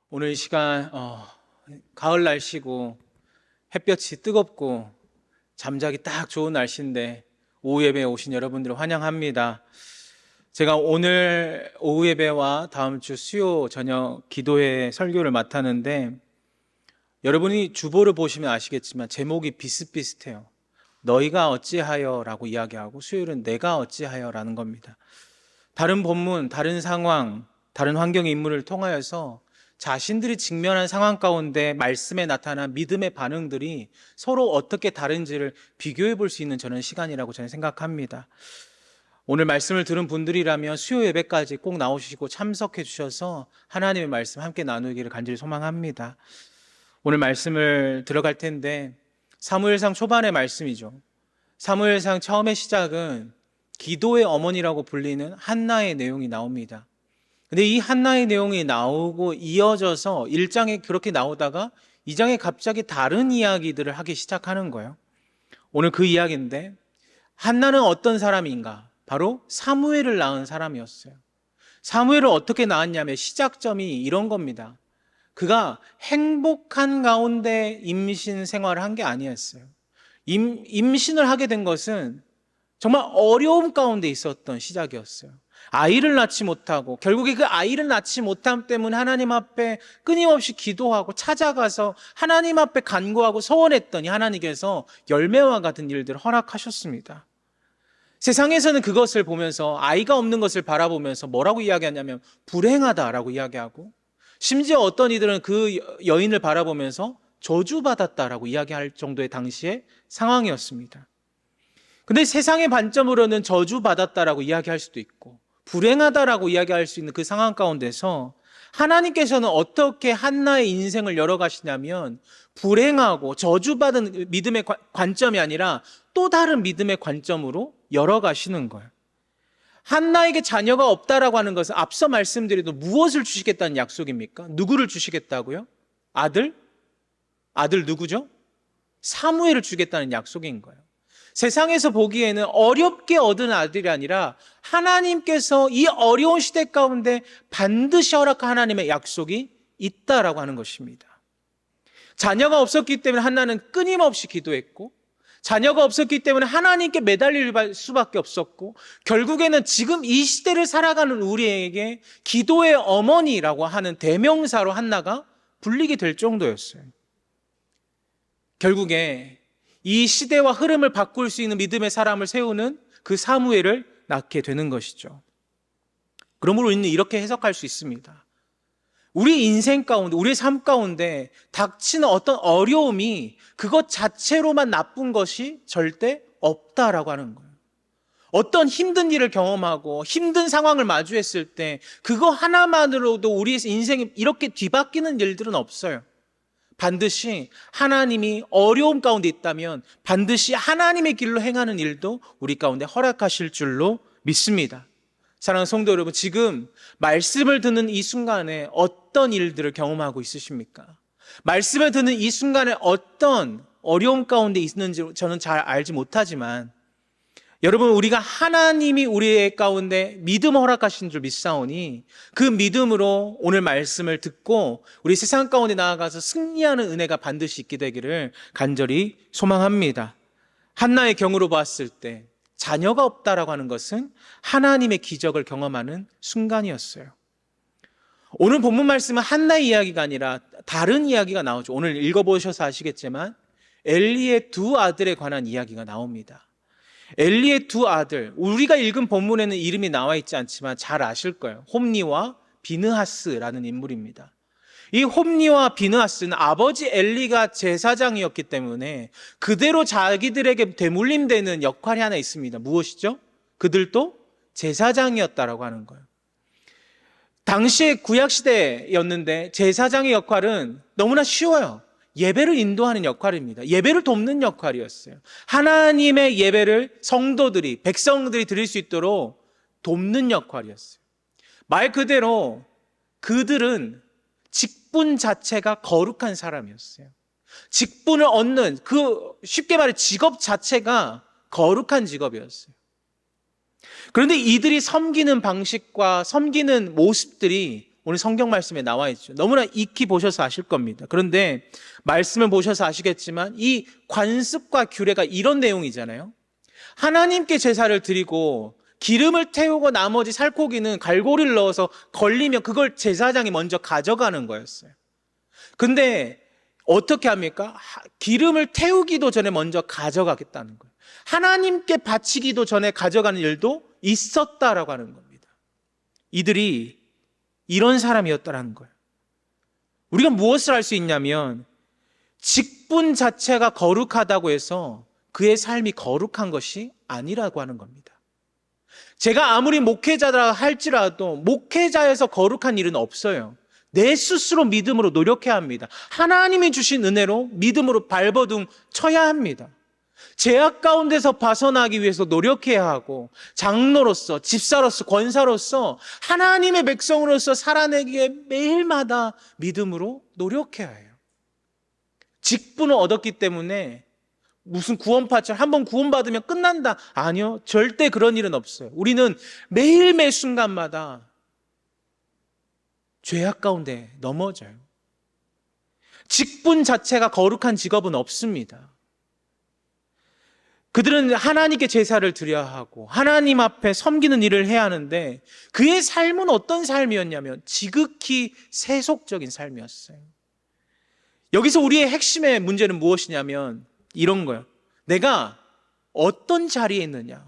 오늘 이 시간 가을 날씨고 햇볕이 뜨겁고 잠자기 딱 좋은 날씨인데 오후 예배에 오신 여러분들을 환영합니다. 제가 오늘 오후 예배와 다음 주 수요 저녁 기도회 설교를 맡았는데 여러분이 주보를 보시면 아시겠지만 제목이 비슷비슷해요. 너희가 어찌하여 라고 이야기하고 수요일은 내가 어찌하여 라는 겁니다. 다른 본문, 다른 상황, 다른 환경의 인물을 통하여서 자신들이 직면한 상황 가운데 말씀에 나타난 믿음의 반응들이 서로 어떻게 다른지를 비교해 볼 수 있는 저는 시간이라고 저는 생각합니다. 오늘 말씀을 들은 분들이라면 수요 예배까지 꼭 나오시고 참석해 주셔서 하나님의 말씀 함께 나누기를 간절히 소망합니다. 오늘 말씀을 들어갈 텐데 사무엘상 초반의 말씀이죠. 사무엘상 처음의 시작은 기도의 어머니라고 불리는 한나의 내용이 나옵니다. 근데 이 한나의 내용이 나오고 이어져서 1장에 그렇게 나오다가 2장에 갑자기 다른 이야기들을 하기 시작하는 거예요. 오늘 그 이야기인데 한나는 어떤 사람인가? 바로 사무엘을 낳은 사람이었어요. 사무엘을 어떻게 낳았냐면 시작점이 이런 겁니다. 그가 행복한 가운데 임신 생활을 한 게 아니었어요. 임신을 하게 된 것은 정말 어려움 가운데 있었던 시작이었어요. 아이를 낳지 못하고 결국에 그 아이를 낳지 못함 때문에 하나님 앞에 끊임없이 기도하고 찾아가서 하나님 앞에 간구하고 서원했더니 하나님께서 열매와 같은 일들을 허락하셨습니다. 세상에서는 그것을 보면서 아이가 없는 것을 바라보면서 뭐라고 이야기하냐면 불행하다라고 이야기하고 심지어 어떤 이들은 그 여인을 바라보면서 저주받았다라고 이야기할 정도의 당시의 상황이었습니다. 근데 세상의 관점으로는 저주받았다라고 이야기할 수도 있고 불행하다라고 이야기할 수 있는 그 상황 가운데서 하나님께서는 어떻게 한나의 인생을 열어가시냐면 불행하고 저주받은 믿음의 관점이 아니라 또 다른 믿음의 관점으로 열어가시는 거예요. 한나에게 자녀가 없다라고 하는 것은 앞서 말씀드린 무엇을 주시겠다는 약속입니까? 누구를 주시겠다고요? 아들? 아들 누구죠? 사무엘을 주겠다는 약속인 거예요. 세상에서 보기에는 어렵게 얻은 아들이 아니라 하나님께서 이 어려운 시대 가운데 반드시 허락한 하나님의 약속이 있다라고 하는 것입니다. 자녀가 없었기 때문에 한나는 끊임없이 기도했고 자녀가 없었기 때문에 하나님께 매달릴 수밖에 없었고 결국에는 지금 이 시대를 살아가는 우리에게 기도의 어머니라고 하는 대명사로 한나가 불리게 될 정도였어요. 결국에 이 시대와 흐름을 바꿀 수 있는 믿음의 사람을 세우는 그 사무엘을 낳게 되는 것이죠. 그러므로 우리는 이렇게 해석할 수 있습니다. 우리 인생 가운데, 우리의 삶 가운데 닥치는 어떤 어려움이 그것 자체로만 나쁜 것이 절대 없다라고 하는 거예요. 어떤 힘든 일을 경험하고 힘든 상황을 마주했을 때 그거 하나만으로도 우리의 인생이 이렇게 뒤바뀌는 일들은 없어요. 반드시 하나님이 어려움 가운데 있다면 반드시 하나님의 길로 행하는 일도 우리 가운데 허락하실 줄로 믿습니다. 사랑하는 성도 여러분, 지금 말씀을 듣는 이 순간에 어떤 일들을 경험하고 있으십니까? 말씀을 듣는 이 순간에 어떤 어려움 가운데 있는지 저는 잘 알지 못하지만 여러분, 우리가 하나님이 우리의 가운데 믿음 허락하신 줄 믿사오니 그 믿음으로 오늘 말씀을 듣고 우리 세상 가운데 나아가서 승리하는 은혜가 반드시 있게 되기를 간절히 소망합니다. 한나의 경우로 봤을 때 자녀가 없다라고 하는 것은 하나님의 기적을 경험하는 순간이었어요. 오늘 본문 말씀은 한나의 이야기가 아니라 다른 이야기가 나오죠. 오늘 읽어보셔서 아시겠지만 엘리의 두 아들에 관한 이야기가 나옵니다. 엘리의 두 아들, 우리가 읽은 본문에는 이름이 나와 있지 않지만 잘 아실 거예요. 홈니와 비느하스라는 인물입니다. 이 홈니와 비느하스는 아버지 엘리가 제사장이었기 때문에 그대로 자기들에게 되물림되는 역할이 하나 있습니다. 무엇이죠? 그들도 제사장이었다라고 하는 거예요. 당시의 구약시대였는데 제사장의 역할은 너무나 쉬워요. 예배를 인도하는 역할입니다. 예배를 돕는 역할이었어요. 하나님의 예배를 성도들이, 백성들이 드릴 수 있도록 돕는 역할이었어요. 말 그대로 그들은 직분 자체가 거룩한 사람이었어요. 직분을 얻는 쉽게 말해 직업 자체가 거룩한 직업이었어요. 그런데 이들이 섬기는 방식과 섬기는 모습들이 오늘 성경 말씀에 나와 있죠. 너무나 익히 보셔서 아실 겁니다. 그런데 말씀을 보셔서 아시겠지만 이 관습과 규례가 이런 내용이잖아요. 하나님께 제사를 드리고 기름을 태우고 나머지 살코기는 갈고리를 넣어서 걸리면 그걸 제사장이 먼저 가져가는 거였어요. 근데 어떻게 합니까? 기름을 태우기도 전에 먼저 가져가겠다는 거예요. 하나님께 바치기도 전에 가져가는 일도 있었다라고 하는 겁니다. 이들이 이런 사람이었다라는 거예요. 우리가 무엇을 할 수 있냐면 직분 자체가 거룩하다고 해서 그의 삶이 거룩한 것이 아니라고 하는 겁니다. 제가 아무리 목회자라 할지라도 목회자에서 거룩한 일은 없어요. 내 스스로 믿음으로 노력해야 합니다. 하나님이 주신 은혜로 믿음으로 발버둥 쳐야 합니다. 죄악 가운데서 벗어나기 위해서 노력해야 하고 장로로서, 집사로서, 권사로서 하나님의 백성으로서 살아내기에 매일마다 믿음으로 노력해야 해요. 직분을 얻었기 때문에 무슨 구원파처럼 한번 구원받으면 끝난다. 아니요. 절대 그런 일은 없어요. 우리는 매일매일 순간마다 죄악 가운데 넘어져요. 직분 자체가 거룩한 직업은 없습니다. 그들은 하나님께 제사를 드려야 하고 하나님 앞에 섬기는 일을 해야 하는데 그의 삶은 어떤 삶이었냐면 지극히 세속적인 삶이었어요. 여기서 우리의 핵심의 문제는 무엇이냐면 이런 거예요. 내가 어떤 자리에 있느냐,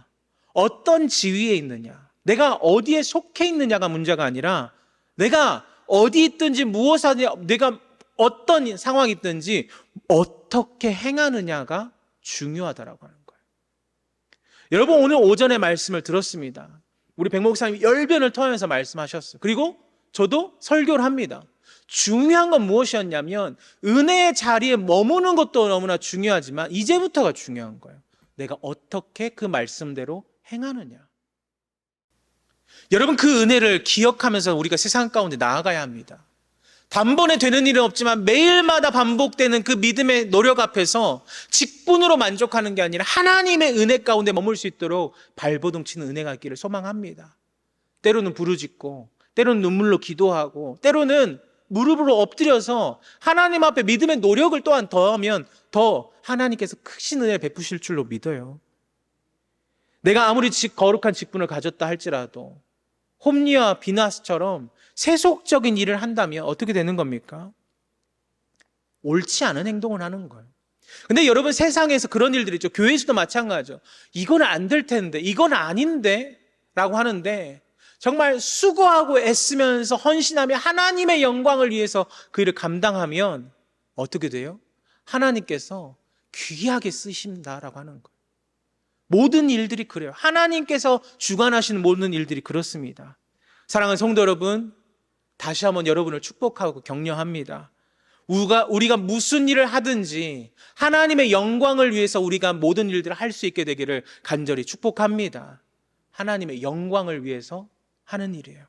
어떤 지위에 있느냐, 내가 어디에 속해 있느냐가 문제가 아니라 내가 어디 있든지 무엇 하냐, 내가 어떤 상황이 있든지 어떻게 행하느냐가 중요하다라고 하는 거예요. 여러분 오늘 오전에 말씀을 들었습니다. 우리 백 목사님이 열변을 토하면서 말씀하셨어요. 그리고 저도 설교를 합니다. 중요한 건 무엇이었냐면 은혜의 자리에 머무는 것도 너무나 중요하지만 이제부터가 중요한 거예요. 내가 어떻게 그 말씀대로 행하느냐. 여러분 그 은혜를 기억하면서 우리가 세상 가운데 나아가야 합니다. 단번에 되는 일은 없지만 매일마다 반복되는 그 믿음의 노력 앞에서 직분으로 만족하는 게 아니라 하나님의 은혜 가운데 머물 수 있도록 발버둥 치는 은혜가 있기를 소망합니다. 때로는 부르짖고 때로는 눈물로 기도하고 때로는 무릎으로 엎드려서 하나님 앞에 믿음의 노력을 또한 더하면 더 하나님께서 크신 은혜를 베푸실 줄로 믿어요. 내가 아무리 거룩한 직분을 가졌다 할지라도 홈리와 비나스처럼 세속적인 일을 한다면 어떻게 되는 겁니까? 옳지 않은 행동을 하는 거예요. 근데 여러분 세상에서 그런 일들이 있죠. 교회에서도 마찬가지죠. 이건 안 될 텐데, 이건 아닌데 라고 하는데 정말 수고하고 애쓰면서 헌신하며 하나님의 영광을 위해서 그 일을 감당하면 어떻게 돼요? 하나님께서 귀하게 쓰신다라고 하는 거예요. 모든 일들이 그래요. 하나님께서 주관하시는 모든 일들이 그렇습니다. 사랑하는 성도 여러분, 다시 한번 여러분을 축복하고 격려합니다. 우리가 무슨 일을 하든지 하나님의 영광을 위해서 우리가 모든 일들을 할 수 있게 되기를 간절히 축복합니다. 하나님의 영광을 위해서 하는 일이에요.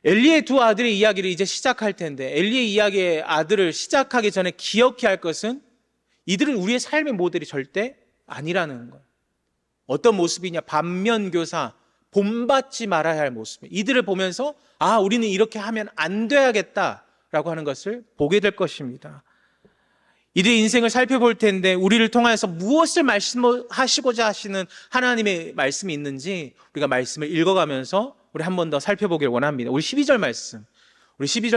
엘리의 두 아들의 이야기를 이제 시작할 텐데 엘리의 이야기의 아들을 시작하기 전에 기억해야 할 것은 이들은 우리의 삶의 모델이 절대 아니라는 거예요. 어떤 모습이냐? 반면교사, 본받지 말아야 할 모습. 이들을 보면서 우리는 이렇게 하면 안 돼야겠다라고 하는 것을 보게 될 것입니다. 이들의 인생을 살펴볼 텐데 우리를 통하여서 무엇을 말씀하시고자 하시는 하나님의 말씀이 있는지 우리가 말씀을 읽어가면서 우리 한 번 더 살펴보길 원합니다. 우리 12절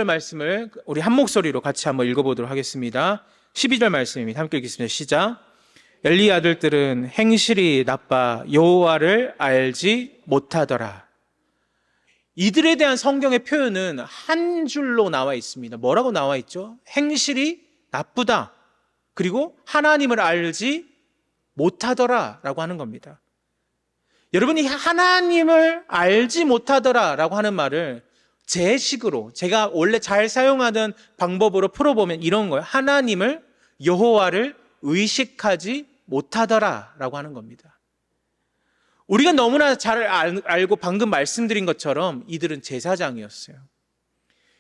말씀을 우리 한 목소리로 같이 한번 읽어보도록 하겠습니다. 12절 말씀입니다. 함께 읽겠습니다. 시작. 엘리의 아들들은 행실이 나빠 여호와를 알지 못하더라. 이들에 대한 성경의 표현은 한 줄로 나와 있습니다. 뭐라고 나와 있죠? 행실이 나쁘다. 그리고 하나님을 알지 못하더라 라고 하는 겁니다. 여러분이 하나님을 알지 못하더라 라고 하는 말을 제 식으로 제가 원래 잘 사용하던 방법으로 풀어보면 이런 거예요. 하나님을, 여호와를 의식하지 못하더라 라고 하는 겁니다. 우리가 너무나 잘 알고 방금 말씀드린 것처럼 이들은 제사장이었어요.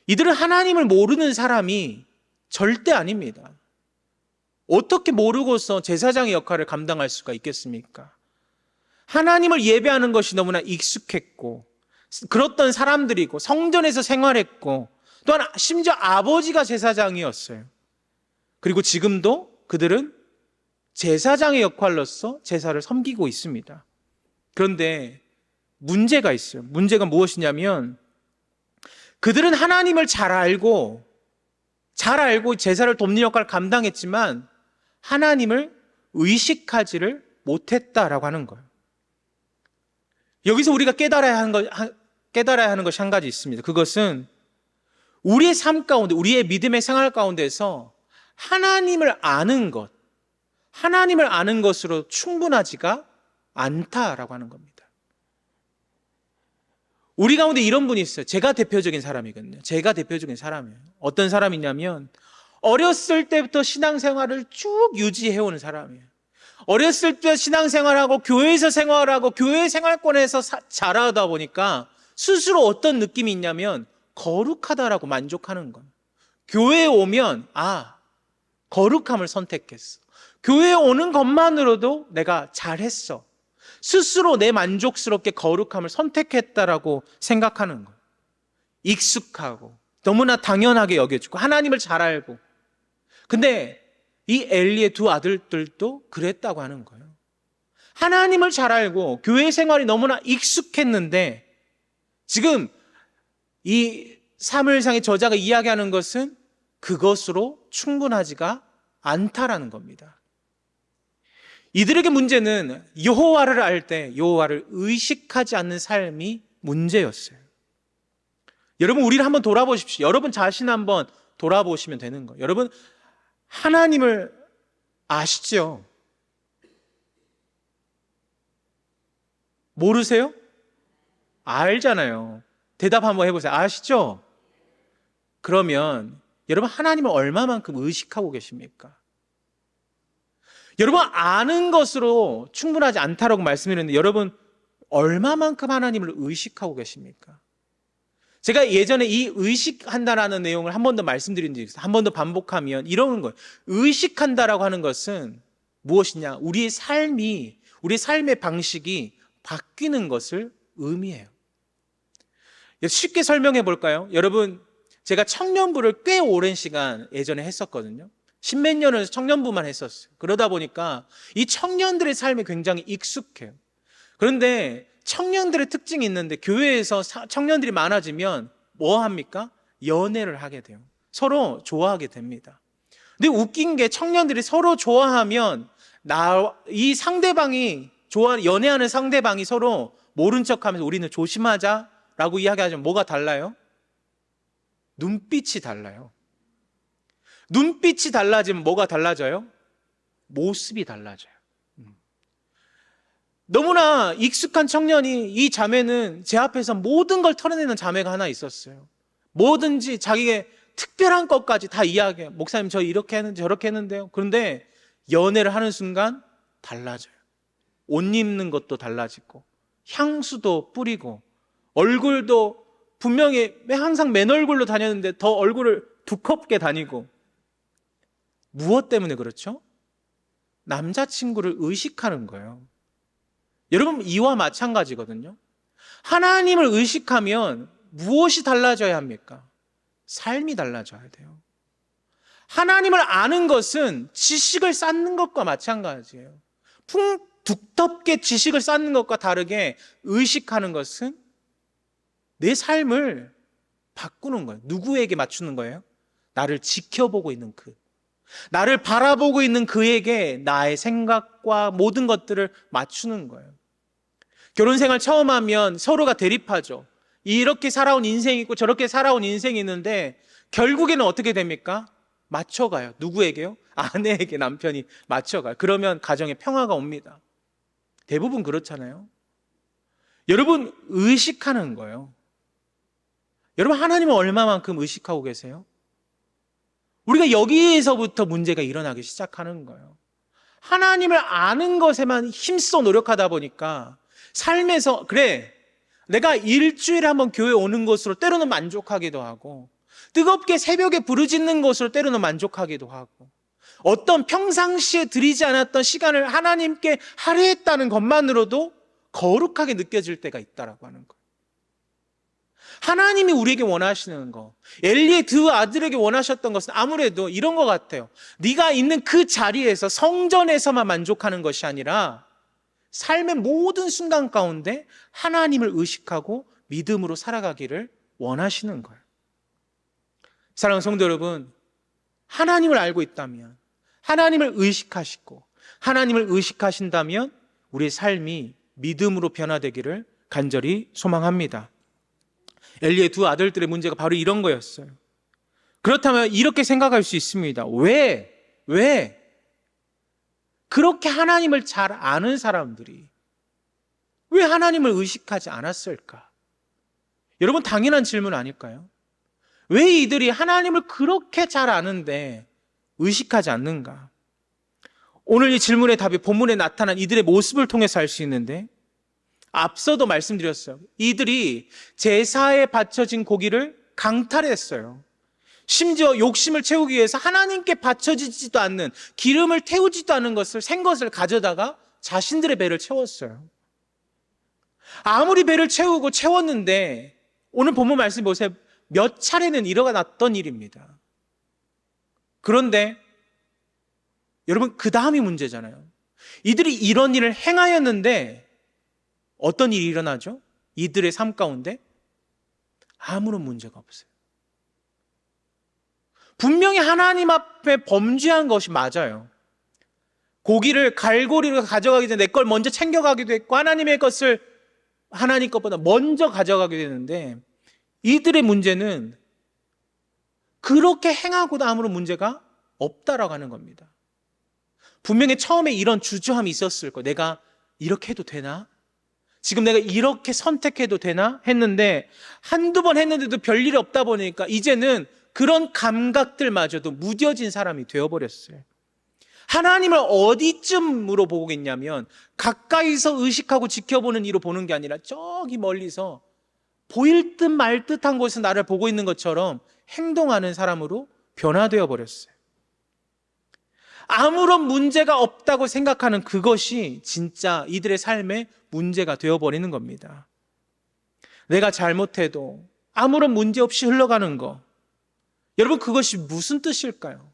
이들은 하나님을 모르는 사람이 절대 아닙니다. 어떻게 모르고서 제사장의 역할을 감당할 수가 있겠습니까? 하나님을 예배하는 것이 너무나 익숙했고 그렇던 사람들이고 성전에서 생활했고 또한 심지어 아버지가 제사장이었어요. 그리고 지금도 그들은 제사장의 역할로서 제사를 섬기고 있습니다. 그런데 문제가 있어요. 문제가 무엇이냐면 그들은 하나님을 잘 알고 제사를 돕는 역할을 감당했지만 하나님을 의식하지를 못했다라고 하는 거예요. 여기서 우리가 깨달아야 하는 것이 한 가지 있습니다. 그것은 우리의 삶 가운데, 우리의 믿음의 생활 가운데서 하나님을 아는 것으로 충분하지가 않다라고 하는 겁니다. 우리 가운데 이런 분이 있어요. 제가 대표적인 사람이거든요. 어떤 사람이냐면 어렸을 때부터 신앙생활을 쭉 유지해오는 사람이에요. 어렸을 때 신앙생활하고 교회에서 생활하고 교회 생활권에서 자라다 보니까 스스로 어떤 느낌이 있냐면 거룩하다라고 만족하는 거예요. 교회에 오면 거룩함을 선택했어. 교회에 오는 것만으로도 내가 잘했어. 스스로 내 만족스럽게 거룩함을 선택했다라고 생각하는 거예요. 익숙하고 너무나 당연하게 여겨지고 하나님을 잘 알고. 근데 이 엘리의 두 아들들도 그랬다고 하는 거예요. 하나님을 잘 알고 교회 생활이 너무나 익숙했는데 지금 이 사무엘상의 저자가 이야기하는 것은 그것으로 충분하지가 않다라는 겁니다. 이들에게 문제는 여호와를 알 때 여호와를 의식하지 않는 삶이 문제였어요. 여러분, 우리를 한번 돌아보십시오. 여러분 자신 한번 돌아보시면 되는 거예요. 여러분, 하나님을 아시죠? 모르세요? 알잖아요. 대답 한번 해보세요. 아시죠? 그러면 여러분, 하나님을 얼마만큼 의식하고 계십니까? 여러분, 아는 것으로 충분하지 않다라고 말씀드렸는데 여러분, 얼마만큼 하나님을 의식하고 계십니까? 제가 예전에 이 의식한다라는 내용을 한 번 더 말씀드린 적이 있어요. 한 번 더 반복하면 이런 거예요. 의식한다라고 하는 것은 무엇이냐? 우리의 삶의 방식이 바뀌는 것을 의미해요. 쉽게 설명해 볼까요? 여러분, 제가 청년부를 꽤 오랜 시간 예전에 했었거든요. 십몇 년을 청년부만 했었어요. 그러다 보니까 이 청년들의 삶이 굉장히 익숙해요. 그런데 청년들의 특징이 있는데 교회에서 청년들이 많아지면 뭐 합니까? 연애를 하게 돼요. 서로 좋아하게 됩니다. 근데 웃긴 게 청년들이 서로 좋아하면 이 상대방이 연애하는 상대방이 서로 모른 척하면서 우리는 조심하자라고 이야기하지만 뭐가 달라요? 눈빛이 달라요. 눈빛이 달라지면 뭐가 달라져요? 모습이 달라져요. 너무나 익숙한 청년이 이 자매는 제 앞에서 모든 걸 털어내는 자매가 하나 있었어요. 뭐든지 자기의 특별한 것까지 다 이야기해요. 목사님, 저 이렇게 했는데 저렇게 했는데요. 그런데 연애를 하는 순간 달라져요. 옷 입는 것도 달라지고 향수도 뿌리고 얼굴도 분명히 항상 맨 얼굴로 다녔는데 더 얼굴을 두껍게 다니고. 무엇 때문에 그렇죠? 남자친구를 의식하는 거예요. 여러분, 이와 마찬가지거든요. 하나님을 의식하면 무엇이 달라져야 합니까? 삶이 달라져야 돼요. 하나님을 아는 것은 지식을 쌓는 것과 마찬가지예요. 두텁게 지식을 쌓는 것과 다르게 의식하는 것은 내 삶을 바꾸는 거예요. 누구에게 맞추는 거예요? 나를 지켜보고 있는 나를 바라보고 있는 그에게 나의 생각과 모든 것들을 맞추는 거예요. 결혼 생활 처음 하면 서로가 대립하죠. 이렇게 살아온 인생이 있고 저렇게 살아온 인생이 있는데 결국에는 어떻게 됩니까? 맞춰가요. 누구에게요? 아내에게 남편이 맞춰가요. 그러면 가정에 평화가 옵니다. 대부분 그렇잖아요. 여러분, 의식하는 거예요. 여러분, 하나님은 얼마만큼 의식하고 계세요? 우리가 여기에서부터 문제가 일어나기 시작하는 거예요. 하나님을 아는 것에만 힘써 노력하다 보니까 삶에서 내가 일주일에 한번 교회 오는 것으로 때로는 만족하기도 하고 뜨겁게 새벽에 부르짖는 것으로 때로는 만족하기도 하고 어떤 평상시에 드리지 않았던 시간을 하나님께 할애했다는 것만으로도 거룩하게 느껴질 때가 있다라고 하는 거예요. 하나님이 우리에게 원하시는 거, 엘리의 두 아들에게 원하셨던 것은 아무래도 이런 것 같아요. 네가 있는 그 자리에서 성전에서만 만족하는 것이 아니라 삶의 모든 순간 가운데 하나님을 의식하고 믿음으로 살아가기를 원하시는 거예요. 사랑하는 성도 여러분, 하나님을 알고 있다면, 하나님을 의식하시고 하나님을 의식하신다면 우리의 삶이 믿음으로 변화되기를 간절히 소망합니다. 엘리의 두 아들들의 문제가 바로 이런 거였어요. 그렇다면 이렇게 생각할 수 있습니다. 왜 그렇게 하나님을 잘 아는 사람들이 왜 하나님을 의식하지 않았을까? 여러분, 당연한 질문 아닐까요? 왜 이들이 하나님을 그렇게 잘 아는데 의식하지 않는가? 오늘 이 질문의 답이 본문에 나타난 이들의 모습을 통해서 알 수 있는데, 앞서도 말씀드렸어요. 이들이 제사에 바쳐진 고기를 강탈했어요. 심지어 욕심을 채우기 위해서 하나님께 바쳐지지도 않는, 기름을 태우지도 않은 것을, 생것을 가져다가 자신들의 배를 채웠어요. 아무리 배를 채우고 채웠는데 오늘 본문 말씀 보세요. 몇 차례는 일어났던 일입니다. 그런데 여러분, 그 다음이 문제잖아요. 이들이 이런 일을 행하였는데 어떤 일이 일어나죠? 이들의 삶 가운데 아무런 문제가 없어요. 분명히 하나님 앞에 범죄한 것이 맞아요. 고기를 갈고리로 가져가기 전에 내 걸 먼저 챙겨가기도 했고 하나님의 것을 하나님 것보다 먼저 가져가게 되는데, 이들의 문제는 그렇게 행하고도 아무런 문제가 없다라고 하는 겁니다. 분명히 처음에 이런 주저함이 있었을 거예요. 내가 이렇게 해도 되나? 지금 내가 이렇게 선택해도 되나? 했는데 한두 번 했는데도 별일이 없다 보니까 이제는 그런 감각들마저도 무뎌진 사람이 되어버렸어요. 하나님을 어디쯤으로 보고 있냐면 가까이서 의식하고 지켜보는 이로 보는 게 아니라 저기 멀리서 보일 듯 말 듯한 곳에서 나를 보고 있는 것처럼 행동하는 사람으로 변화되어 버렸어요. 아무런 문제가 없다고 생각하는 그것이 진짜 이들의 삶의 문제가 되어버리는 겁니다. 내가 잘못해도 아무런 문제 없이 흘러가는 거, 여러분, 그것이 무슨 뜻일까요?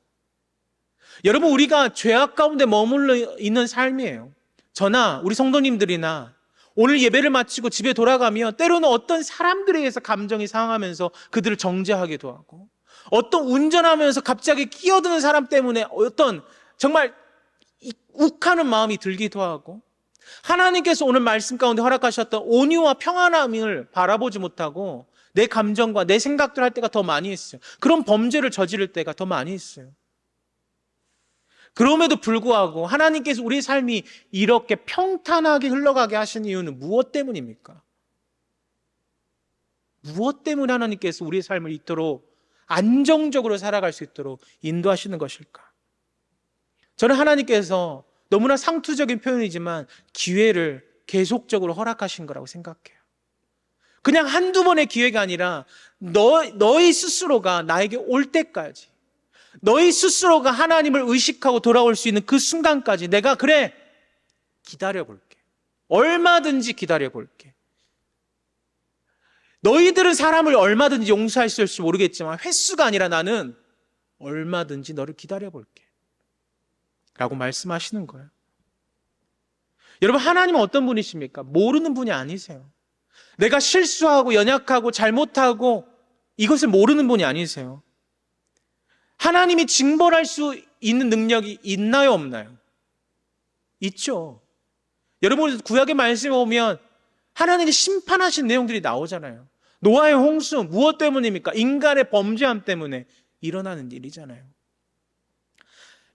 여러분, 우리가 죄악 가운데 머물러 있는 삶이에요. 저나 우리 성도님들이나 오늘 예배를 마치고 집에 돌아가면 때로는 어떤 사람들에 의해서 감정이 상하면서 그들을 정죄하기도 하고, 어떤 운전하면서 갑자기 끼어드는 사람 때문에 어떤 정말 욱하는 마음이 들기도 하고, 하나님께서 오늘 말씀 가운데 허락하셨던 온유와 평안함을 바라보지 못하고 내 감정과 내 생각들 할 때가 더 많이 있어요. 그런 범죄를 저지를 때가 더 많이 있어요. 그럼에도 불구하고 하나님께서 우리의 삶이 이렇게 평탄하게 흘러가게 하신 이유는 무엇 때문입니까? 무엇 때문에 하나님께서 우리의 삶을 이토록 안정적으로 살아갈 수 있도록 인도하시는 것일까? 저는 하나님께서 너무나 상투적인 표현이지만 기회를 계속적으로 허락하신 거라고 생각해요. 그냥 한두 번의 기회가 아니라 너희 스스로가 나에게 올 때까지, 너희 스스로가 하나님을 의식하고 돌아올 수 있는 그 순간까지 내가 그래, 기다려볼게. 얼마든지 기다려볼게. 너희들은 사람을 얼마든지 용서할 수 있을지 모르겠지만 횟수가 아니라 나는 얼마든지 너를 기다려볼게 라고 말씀하시는 거예요. 여러분, 하나님은 어떤 분이십니까? 모르는 분이 아니세요. 내가 실수하고 연약하고 잘못하고 이것을 모르는 분이 아니세요. 하나님이 징벌할 수 있는 능력이 있나요, 없나요? 있죠. 여러분, 구약의 말씀에 보면 하나님이 심판하신 내용들이 나오잖아요. 노아의 홍수, 무엇 때문입니까? 인간의 범죄함 때문에 일어나는 일이잖아요.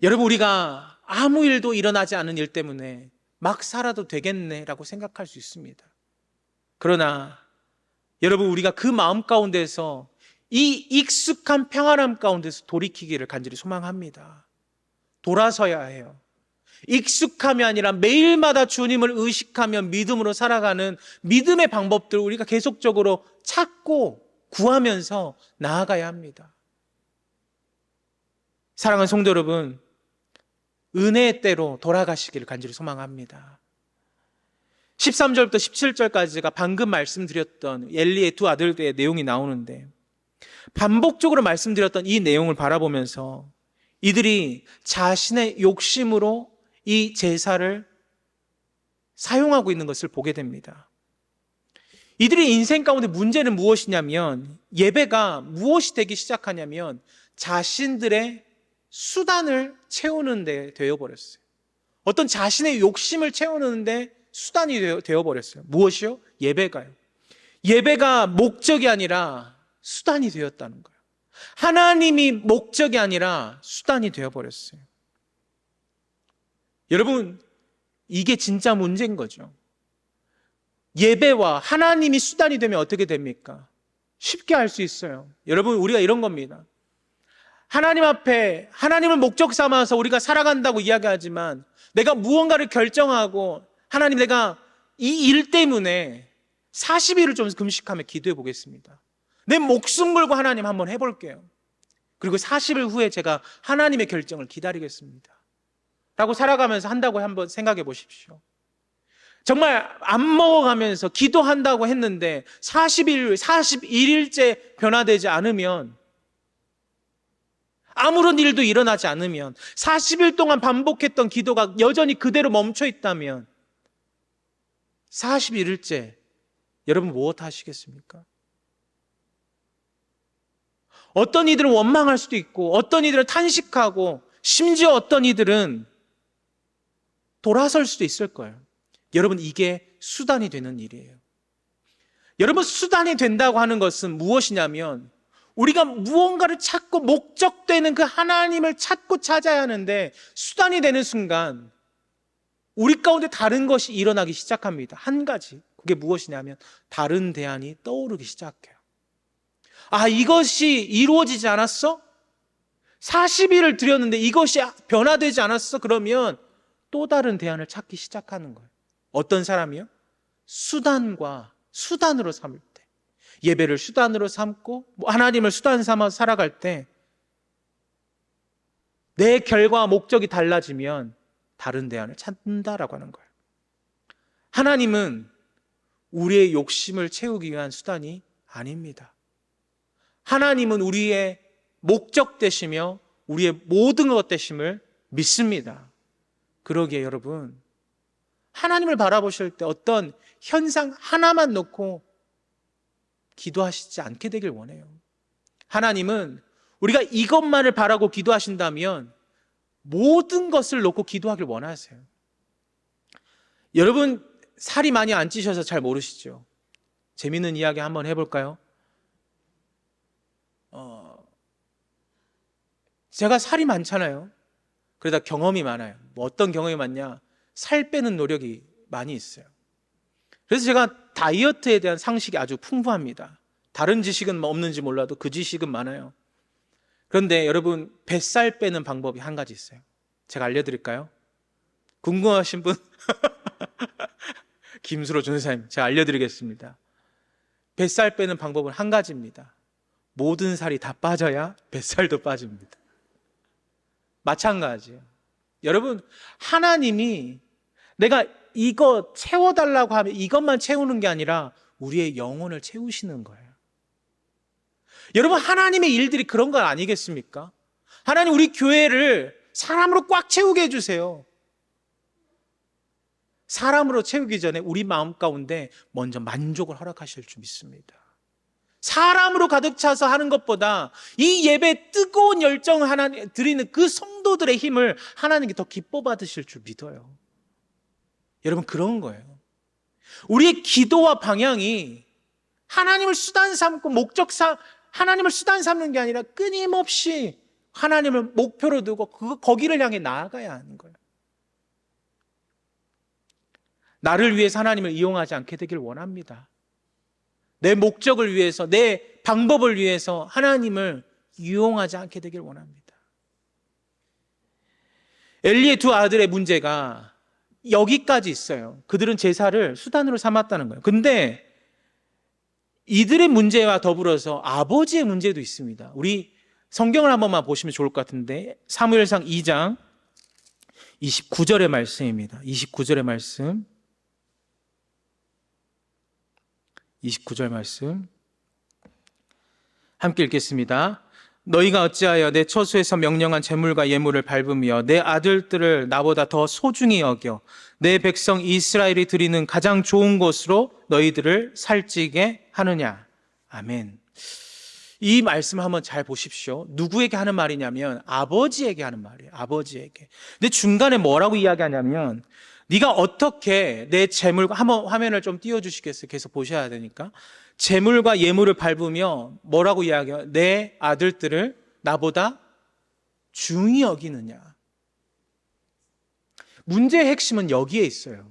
여러분, 우리가 아무 일도 일어나지 않은 일 때문에 막 살아도 되겠네라고 생각할 수 있습니다. 그러나 여러분, 우리가 그 마음 가운데서 이 익숙한 평안함 가운데서 돌이키기를 간절히 소망합니다. 돌아서야 해요. 익숙함이 아니라 매일마다 주님을 의식하며 믿음으로 살아가는 믿음의 방법들을 우리가 계속적으로 찾고 구하면서 나아가야 합니다. 사랑하는 성도 여러분, 은혜의 때로 돌아가시기를 간절히 소망합니다. 13절부터 17절까지가 방금 말씀드렸던 엘리의 두 아들들의 내용이 나오는데, 반복적으로 말씀드렸던 이 내용을 바라보면서 이들이 자신의 욕심으로 이 제사를 사용하고 있는 것을 보게 됩니다. 이들의 인생 가운데 문제는 무엇이냐면, 예배가 무엇이 되기 시작하냐면 자신들의 수단을 채우는 데 되어버렸어요. 어떤 자신의 욕심을 채우는 데 수단이 되어버렸어요. 무엇이요? 예배가요. 예배가 목적이 아니라 수단이 되었다는 거예요. 하나님이 목적이 아니라 수단이 되어버렸어요. 여러분, 이게 진짜 문제인 거죠. 예배와 하나님이 수단이 되면 어떻게 됩니까? 쉽게 알 수 있어요. 여러분, 우리가 이런 겁니다. 하나님 앞에 하나님을 목적 삼아서 우리가 살아간다고 이야기하지만, 내가 무언가를 결정하고 하나님, 내가 이 일 때문에 40일을 좀 금식하며 기도해 보겠습니다. 내 목숨 걸고 하나님 한번 해볼게요. 그리고 40일 후에 제가 하나님의 결정을 기다리겠습니다 라고 살아가면서 한다고 한번 생각해 보십시오. 정말 안 먹어가면서 기도한다고 했는데 41일째 변화되지 않으면, 아무런 일도 일어나지 않으면, 40일 동안 반복했던 기도가 여전히 그대로 멈춰 있다면 41일째 여러분 무엇 하시겠습니까? 어떤 이들은 원망할 수도 있고, 어떤 이들은 탄식하고, 심지어 어떤 이들은 돌아설 수도 있을 거예요. 여러분, 이게 수단이 되는 일이에요. 여러분, 수단이 된다고 하는 것은 무엇이냐면, 우리가 무언가를 찾고 목적되는 그 하나님을 찾고 찾아야 하는데, 수단이 되는 순간 우리 가운데 다른 것이 일어나기 시작합니다. 한 가지, 그게 무엇이냐면 다른 대안이 떠오르기 시작해요. 아, 이것이 이루어지지 않았어? 40일을 드렸는데 이것이 변화되지 않았어? 그러면 또 다른 대안을 찾기 시작하는 거예요. 어떤 사람이요? 수단으로 삼을 때, 예배를 수단으로 삼고 하나님을 수단 삼아 살아갈 때, 내 결과와 목적이 달라지면 다른 대안을 찾는다라고 하는 거예요. 하나님은 우리의 욕심을 채우기 위한 수단이 아닙니다. 하나님은 우리의 목적 되시며 우리의 모든 것 되심을 믿습니다. 그러기에 여러분, 하나님을 바라보실 때 어떤 현상 하나만 놓고 기도하시지 않게 되길 원해요. 하나님은 우리가 이것만을 바라고 기도하신다면 모든 것을 놓고 기도하길 원하세요. 여러분, 살이 많이 안 찌셔서 잘 모르시죠? 재밌는 이야기 한번 해볼까요? 제가 살이 많잖아요. 그러다 경험이 많아요. 뭐 어떤 경험이 많냐? 살 빼는 노력이 많이 있어요. 그래서 제가 다이어트에 대한 상식이 아주 풍부합니다. 다른 지식은 없는지 몰라도 그 지식은 많아요. 그런데 여러분, 뱃살 빼는 방법이 한 가지 있어요. 제가 알려드릴까요? 궁금하신 분? 김수로 전사님, 제가 알려드리겠습니다. 뱃살 빼는 방법은 한 가지입니다. 모든 살이 다 빠져야 뱃살도 빠집니다. 마찬가지예요. 여러분, 하나님이 내가 이거 채워달라고 하면 이것만 채우는 게 아니라 우리의 영혼을 채우시는 거예요. 여러분, 하나님의 일들이 그런 거 아니겠습니까? 하나님, 우리 교회를 사람으로 꽉 채우게 해주세요. 사람으로 채우기 전에 우리 마음 가운데 먼저 만족을 허락하실 줄 믿습니다. 사람으로 가득 차서 하는 것보다 이 예배에 뜨거운 열정을 하나님 드리는 그 성도들의 힘을 하나님께 더 기뻐 받으실 줄 믿어요. 여러분, 그런 거예요. 우리의 기도와 방향이 하나님을 수단 삼고 하나님을 수단 삼는 게 아니라 끊임없이 하나님을 목표로 두고 거기를 향해 나아가야 하는 거예요. 나를 위해서 하나님을 이용하지 않게 되길 원합니다. 내 목적을 위해서, 내 방법을 위해서 하나님을 이용하지 않게 되길 원합니다. 엘리의 두 아들의 문제가 여기까지 있어요. 그들은 제사를 수단으로 삼았다는 거예요. 근데 이들의 문제와 더불어서 아버지의 문제도 있습니다. 우리 성경을 한 번만 보시면 좋을 것 같은데, 사무엘상 2장 29절의 말씀입니다. 29절의 말씀. 29절 말씀 함께 읽겠습니다. 너희가 어찌하여 내 처소에서 명령한 재물과 예물을 밟으며 내 아들들을 나보다 더 소중히 여겨 내 백성 이스라엘이 드리는 가장 좋은 것으로 너희들을 살찌게 하느냐. 아멘. 이 말씀 한번 잘 보십시오. 누구에게 하는 말이냐면 아버지에게 하는 말이에요. 아버지에게. 근데 중간에 뭐라고 이야기하냐면 네가 어떻게 내 재물과, 한번 화면을 좀 띄워주시겠어요? 계속 보셔야 되니까. 재물과 예물을 밟으며 뭐라고 이야기해요? 내 아들들을 나보다 중히 여기느냐. 문제의 핵심은 여기에 있어요.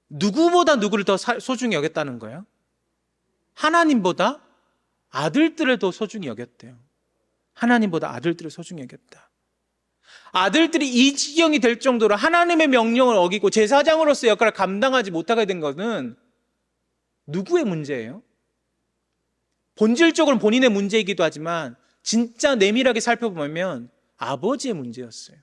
누구보다 누구를 더 소중히 여겼다는 거예요? 하나님보다 아들들을 더 소중히 여겼대요. 하나님보다 아들들을 소중히 여겼다. 아들들이 이 지경이 될 정도로 하나님의 명령을 어기고 제사장으로서의 역할을 감당하지 못하게 된 것은 누구의 문제예요? 본질적으로는 본인의 문제이기도 하지만 진짜 내밀하게 살펴보면 아버지의 문제였어요.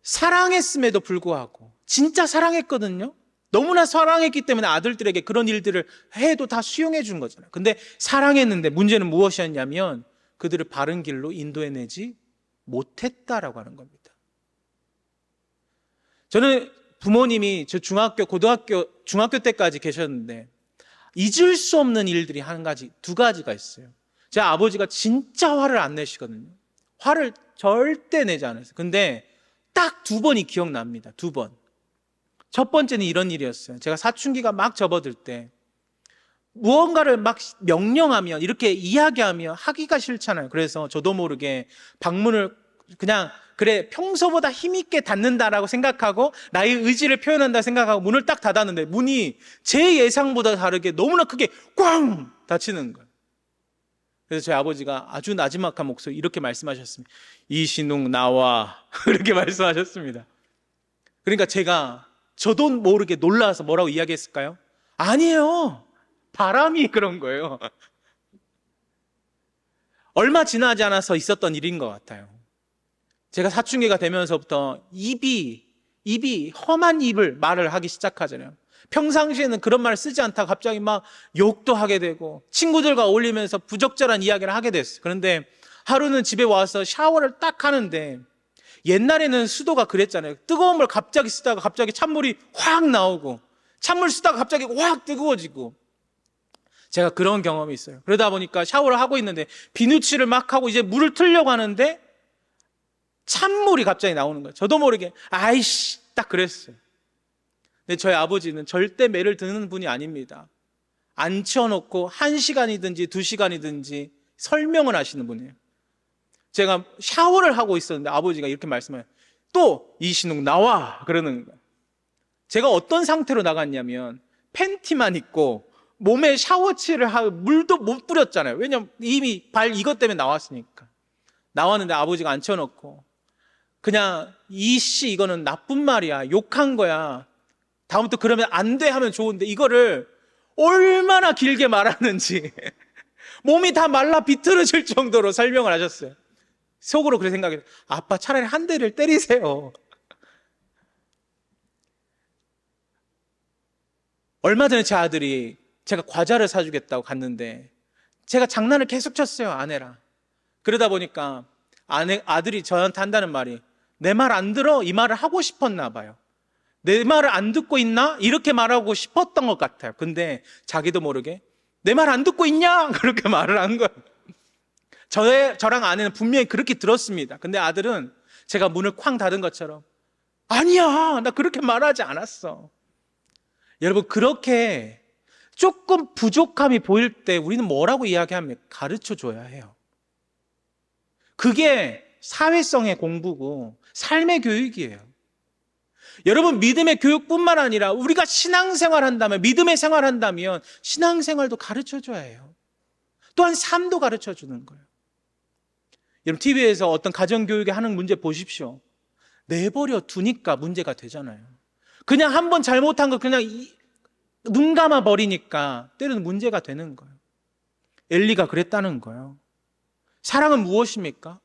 사랑했음에도 불구하고 진짜 사랑했거든요. 너무나 사랑했기 때문에 아들들에게 그런 일들을 해도 다 수용해 준 거잖아요. 근데 사랑했는데 문제는 무엇이었냐면 그들을 바른 길로 인도해내지 못했다라고 하는 겁니다. 저는 부모님이 저 중학교 때까지 계셨는데 잊을 수 없는 일들이 두 가지가 있어요. 제 아버지가 진짜 화를 안 내시거든요. 화를 절대 내지 않았어요. 근데 딱 2번이 기억납니다. 2번. 첫 번째는 이런 일이었어요. 제가 사춘기가 막 접어들 때 무언가를 막 명령하면 이렇게 이야기하면 하기가 싫잖아요. 그래서 저도 모르게 방문을 그냥 그래 평소보다 힘있게 닫는다라고 생각하고 나의 의지를 표현한다 생각하고 문을 딱 닫았는데 문이 제 예상보다 다르게 너무나 크게 꽝 닫히는 거예요. 그래서 저희 아버지가 아주 나지막한 목소리 이렇게 말씀하셨습니다. 이신웅 나와 이렇게 말씀하셨습니다. 그러니까 저도 모르게 놀라서 뭐라고 이야기했을까요? 아니에요. 바람이 그런 거예요. 얼마 지나지 않아서 있었던 일인 것 같아요. 제가 사춘기가 되면서부터 입이 험한 말을 하기 시작하잖아요. 평상시에는 그런 말을 쓰지 않다가 갑자기 막 욕도 하게 되고 친구들과 어울리면서 부적절한 이야기를 하게 됐어요. 그런데 하루는 집에 와서 샤워를 딱 하는데 옛날에는 수도가 그랬잖아요. 뜨거운 물 갑자기 쓰다가 갑자기 찬물이 확 나오고 찬물 쓰다가 갑자기 확 뜨거워지고 제가 그런 경험이 있어요. 그러다 보니까 샤워를 하고 있는데 비누칠을 막 하고 이제 물을 틀려고 하는데 찬물이 갑자기 나오는 거예요. 저도 모르게 아이씨 딱 그랬어요. 근데 저희 아버지는 절대 매를 드는 분이 아닙니다. 앉혀놓고 1시간이든지 2시간이든지 설명을 하시는 분이에요. 제가 샤워를 하고 있었는데 아버지가 이렇게 말씀해요. 또 이신웅 나와 그러는 거예요. 제가 어떤 상태로 나갔냐면 팬티만 입고 몸에 샤워칠을 하고 물도 못 뿌렸잖아요. 왜냐면 이미 발 이것 때문에 나왔으니까. 나왔는데 아버지가 앉혀놓고 그냥 이씨 이거는 나쁜 말이야. 욕한 거야. 다음부터 그러면 안 돼 하면 좋은데 이거를 얼마나 길게 말하는지 몸이 다 말라 비틀어질 정도로 설명을 하셨어요. 속으로 그렇게 생각해요. 아빠 차라리 한 대를 때리세요. 얼마 전에 제 아들이 제가 과자를 사주겠다고 갔는데 제가 장난을 계속 쳤어요. 아내랑. 그러다 보니까 아들이 저한테 한다는 말이 내 말 안 들어? 이 말을 하고 싶었나 봐요. 내 말을 안 듣고 있나? 이렇게 말하고 싶었던 것 같아요. 근데 자기도 모르게 내 말 안 듣고 있냐? 그렇게 말을 한 거예요. 저랑 아내는 분명히 그렇게 들었습니다. 근데 아들은 제가 문을 쾅 닫은 것처럼 아니야, 나 그렇게 말하지 않았어. 여러분, 그렇게 조금 부족함이 보일 때 우리는 뭐라고 이야기하면 가르쳐 줘야 해요. 그게 사회성의 공부고 삶의 교육이에요. 여러분, 믿음의 교육뿐만 아니라 우리가 신앙생활 한다면, 믿음의 생활 한다면 신앙생활도 가르쳐 줘야 해요. 또한 삶도 가르쳐 주는 거예요. 여러분, TV에서 어떤 가정교육에 하는 문제 보십시오. 내버려 두니까 문제가 되잖아요. 그냥 한번 잘못한 거 그냥 눈 감아 버리니까 때로는 문제가 되는 거예요. 엘리가 그랬다는 거예요. 사랑은 무엇입니까?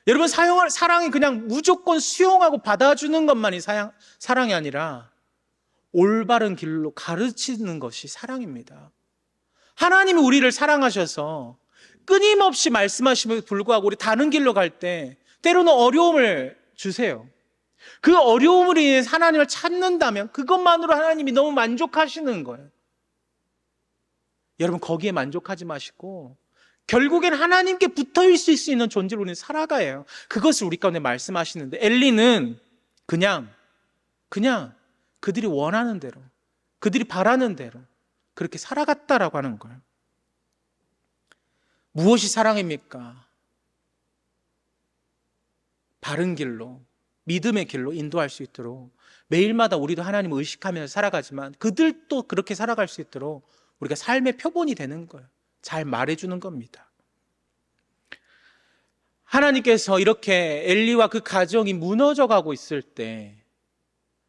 여러분, 사랑이 그냥 무조건 수용하고 받아주는 것만이 사랑이 아니라 올바른 길로 가르치는 것이 사랑입니다. 하나님이 우리를 사랑하셔서 끊임없이 말씀하심에도 불구하고 우리 다른 길로 갈 때 때로는 어려움을 주세요. 그 어려움으로 인해 하나님을 찾는다면 그것만으로 하나님이 너무 만족하시는 거예요. 여러분, 거기에 만족하지 마시고 결국엔 하나님께 붙어 있을 수 있는 존재로 우리는 살아가야 해요. 그것을 우리 가운데 말씀하시는데, 엘리는 그냥 그들이 원하는 대로, 그들이 바라는 대로 그렇게 살아갔다라고 하는 거예요. 무엇이 사랑입니까? 바른 길로, 믿음의 길로 인도할 수 있도록 매일마다 우리도 하나님을 의식하면서 살아가지만 그들도 그렇게 살아갈 수 있도록 우리가 삶의 표본이 되는 거예요. 잘 말해주는 겁니다. 하나님께서 이렇게 엘리와 그 가정이 무너져 가고 있을 때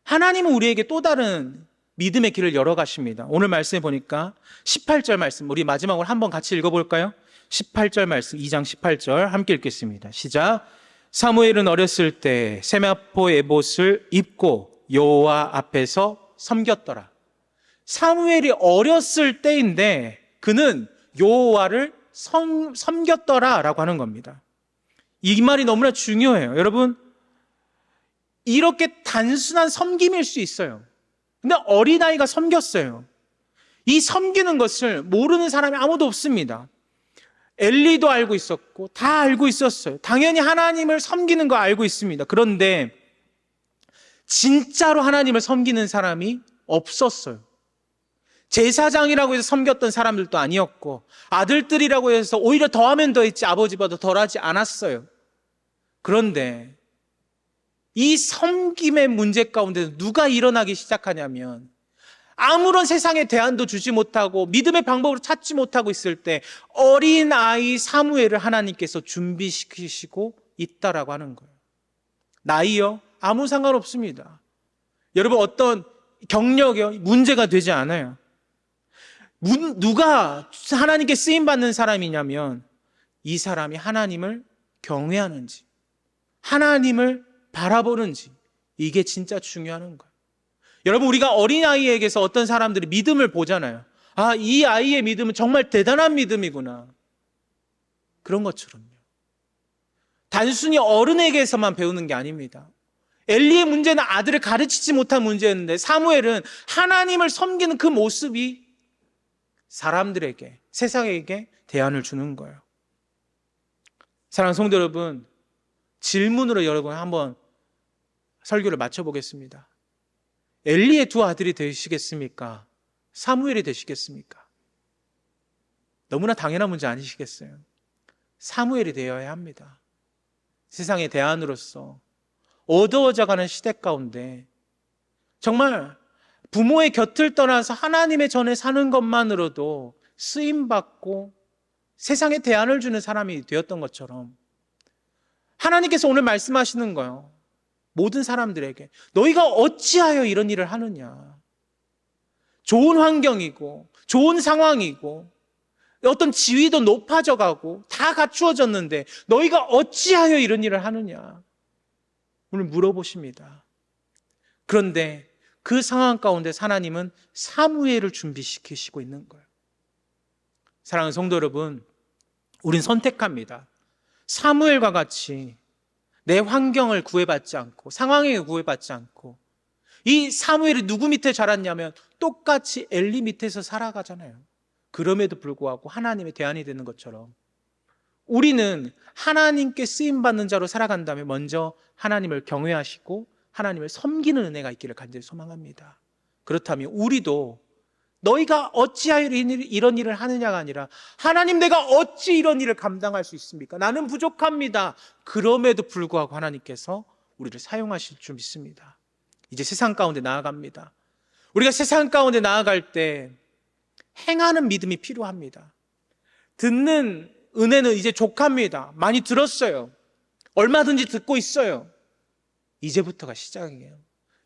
하나님은 우리에게 또 다른 믿음의 길을 열어가십니다. 오늘 말씀해 보니까 18절 말씀, 우리 마지막으로 한번 같이 읽어볼까요? 18절 말씀, 2장 18절 함께 읽겠습니다. 시작. 사무엘은 어렸을 때 세마포 에봇을 입고 여호와 앞에서 섬겼더라. 사무엘이 어렸을 때인데 그는 여호와를 섬겼더라라고 하는 겁니다. 이 말이 너무나 중요해요. 여러분, 이렇게 단순한 섬김일 수 있어요. 근데 어린아이가 섬겼어요. 이 섬기는 것을 모르는 사람이 아무도 없습니다. 엘리도 알고 있었고 다 알고 있었어요. 당연히 하나님을 섬기는 거 알고 있습니다. 그런데 진짜로 하나님을 섬기는 사람이 없었어요. 제사장이라고 해서 섬겼던 사람들도 아니었고 아들들이라고 해서 오히려 더하면 더했지 아버지보다 덜하지 않았어요. 그런데 이 섬김의 문제 가운데 누가 일어나기 시작하냐면 아무런 세상의 대안도 주지 못하고 믿음의 방법으로 찾지 못하고 있을 때 어린아이 사무엘을 하나님께서 준비시키시고 있다라고 하는 거예요. 나이요? 아무 상관없습니다. 여러분, 어떤 경력이요? 문제가 되지 않아요. 누가 하나님께 쓰임받는 사람이냐면 이 사람이 하나님을 경외하는지 하나님을 바라보는지, 이게 진짜 중요한 거예요. 여러분, 우리가 어린아이에게서 어떤 사람들이 믿음을 보잖아요. 아, 이 아이의 믿음은 정말 대단한 믿음이구나. 그런 것처럼요. 단순히 어른에게서만 배우는 게 아닙니다. 엘리의 문제는 아들을 가르치지 못한 문제였는데 사무엘은 하나님을 섬기는 그 모습이 사람들에게, 세상에게 대안을 주는 거예요. 사랑하는 성도 여러분, 질문으로 여러분 한번 설교를 마쳐보겠습니다. 엘리의 두 아들이 되시겠습니까? 사무엘이 되시겠습니까? 너무나 당연한 문제 아니시겠어요? 사무엘이 되어야 합니다. 세상의 대안으로서 어두워져가는 시대 가운데 정말 부모의 곁을 떠나서 하나님의 전에 사는 것만으로도 쓰임받고 세상에 대안을 주는 사람이 되었던 것처럼 하나님께서 오늘 말씀하시는 거예요. 모든 사람들에게 너희가 어찌하여 이런 일을 하느냐. 좋은 환경이고 좋은 상황이고 어떤 지위도 높아져 가고 다 갖추어졌는데 너희가 어찌하여 이런 일을 하느냐. 오늘 물어보십니다. 그런데 그 상황 가운데 하나님은 사무엘을 준비시키시고 있는 거예요. 사랑하는 성도 여러분, 우린 선택합니다. 사무엘과 같이 내 환경을 구애받지 않고 상황에 구애받지 않고 이 사무엘이 누구 밑에 자랐냐면 똑같이 엘리 밑에서 살아가잖아요. 그럼에도 불구하고 하나님의 대안이 되는 것처럼 우리는 하나님께 쓰임받는 자로 살아간다면 먼저 하나님을 경외하시고 하나님을 섬기는 은혜가 있기를 간절히 소망합니다. 그렇다면 우리도 너희가 어찌하여 이런 일을 하느냐가 아니라 하나님, 내가 어찌 이런 일을 감당할 수 있습니까? 나는 부족합니다. 그럼에도 불구하고 하나님께서 우리를 사용하실 줄 믿습니다. 이제 세상 가운데 나아갑니다. 우리가 세상 가운데 나아갈 때 행하는 믿음이 필요합니다. 듣는 은혜는 이제 족합니다. 많이 들었어요. 얼마든지 듣고 있어요. 이제부터가 시작이에요.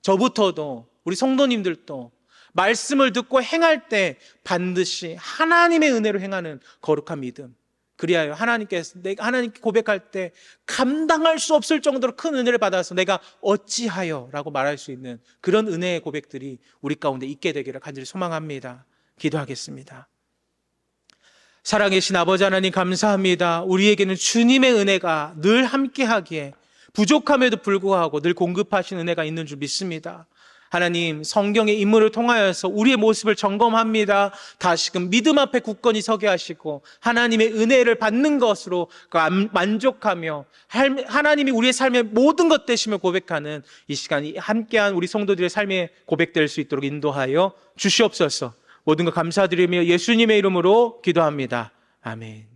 저부터도 우리 성도님들도 말씀을 듣고 행할 때 반드시 하나님의 은혜로 행하는 거룩한 믿음, 그리하여 하나님께서 내가 하나님께 고백할 때 감당할 수 없을 정도로 큰 은혜를 받아서 내가 어찌하여 라고 말할 수 있는 그런 은혜의 고백들이 우리 가운데 있게 되기를 간절히 소망합니다. 기도하겠습니다. 살아계신 아버지 하나님 감사합니다. 우리에게는 주님의 은혜가 늘 함께하기에 부족함에도 불구하고 늘 공급하신 은혜가 있는 줄 믿습니다. 하나님, 성경의 인물을 통하여서 우리의 모습을 점검합니다. 다시금 믿음 앞에 굳건히 서게 하시고 하나님의 은혜를 받는 것으로 만족하며 하나님이 우리의 삶의 모든 것 되심을 고백하는 이 시간이 함께한 우리 성도들의 삶에 고백될 수 있도록 인도하여 주시옵소서. 모든 것 감사드리며 예수님의 이름으로 기도합니다. 아멘.